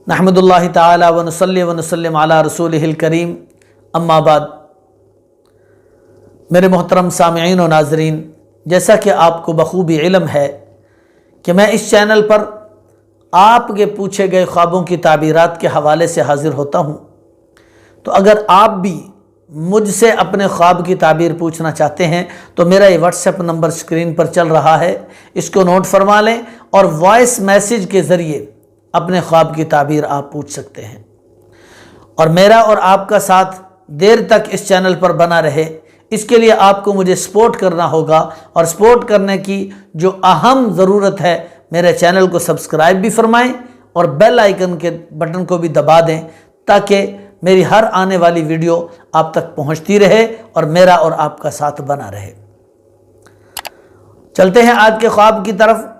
नहमदुल्लाहि ताला व नुसल्ली व नुसल्लिम अला रसूलिहिल करीम, अम्मा बाद। मेरे मोहतरम सामिईन व नाज़रीन, जैसा कि आपको बखूबी इल्म है कि मैं इस चैनल पर आपके पूछे गए ख्वाबों की ताबीरात के हवाले से हाज़िर होता हूँ। तो अगर आप भी मुझसे अपने ख्वाब की ताबीर पूछना चाहते हैं तो मेरा ये व्हाट्सएप नंबर स्क्रीन पर चल रहा है, इसको नोट फरमा लें और वॉइस मैसेज के ज़रिए अपने ख्वाब की ताबीर आप पूछ सकते हैं। और मेरा और आपका साथ देर तक इस चैनल पर बना रहे, इसके लिए आपको मुझे सपोर्ट करना होगा। और सपोर्ट करने की जो अहम ज़रूरत है, मेरे चैनल को सब्सक्राइब भी फरमाएं और बेल आइकन के बटन को भी दबा दें, ताकि मेरी हर आने वाली वीडियो आप तक पहुंचती रहे और मेरा और आपका साथ बना रहे। चलते हैं आज के ख्वाब की तरफ।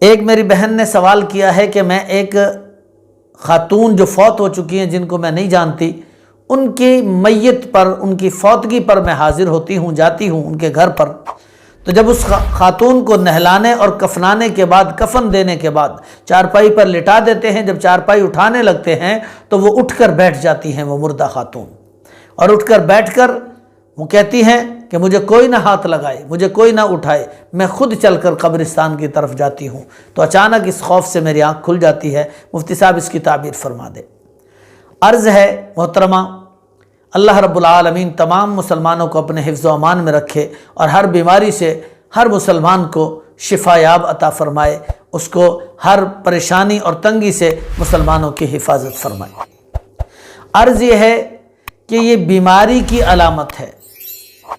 एक मेरी बहन ने सवाल किया है कि मैं एक खातून जो फौत हो चुकी हैं, जिनको मैं नहीं जानती, उनकी मैयत पर, उनकी फौतगी पर मैं हाजिर होती हूँ, जाती हूँ उनके घर पर। तो जब उस खातून को नहलाने और कफनाने के बाद, कफन देने के बाद चारपाई पर लिटा देते हैं, जब चारपाई उठाने लगते हैं तो वो उठकर बैठ जाती हैं, वो मुर्दा खातून। और उठकर बैठकर वो कहती हैं कि मुझे कोई ना हाथ लगाए, मुझे कोई ना उठाए, मैं खुद चलकर कब्रिस्तान की तरफ जाती हूँ। तो अचानक इस खौफ से मेरी आँख खुल जाती है। मुफ्ती साहब इसकी ताबीर फरमा दे। अर्ज़ है मोहतरमा, अल्लाह रब्बुल आलमीन तमाम मुसलमानों को अपने हिफ्ज़ व अमान में रखे और हर बीमारी से हर मुसलमान को शिफायाब अता फ़रमाए, उसको हर परेशानी और तंगी से मुसलमानों की हिफाजत फरमाए। अर्ज़ ये है कि ये बीमारी की अलामत है।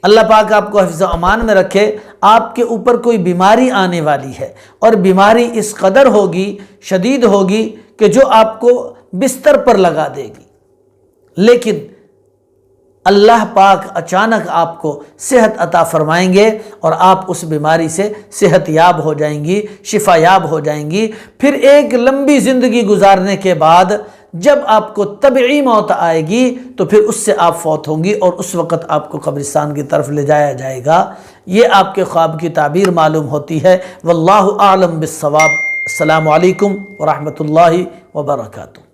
अल्लाह पाक आपको हिफ्ज़ व अमान में रखे। आपके ऊपर कोई बीमारी आने वाली है और बीमारी इस कदर होगी, शदीद होगी कि जो आपको बिस्तर पर लगा देगी, लेकिन अल्लाह पाक अचानक आपको सेहत अता फरमाएंगे और आप उस बीमारी से सेहत याब हो जाएंगी, शिफा याब हो जाएंगी। फिर एक लंबी ज़िंदगी गुजारने के बाद जब आपको तबई मौत आएगी तो फिर उससे आप फौत होंगी और उस वक़्त आपको कब्रिस्तान की तरफ ले जाया जाएगा। ये आपके ख्वाब की ताबीर मालूम होती है। वल्लाहु आलम बिस्सवाब। अस्सलामु अलैकुम व रहमतुल्लाहि व बरकातुहू।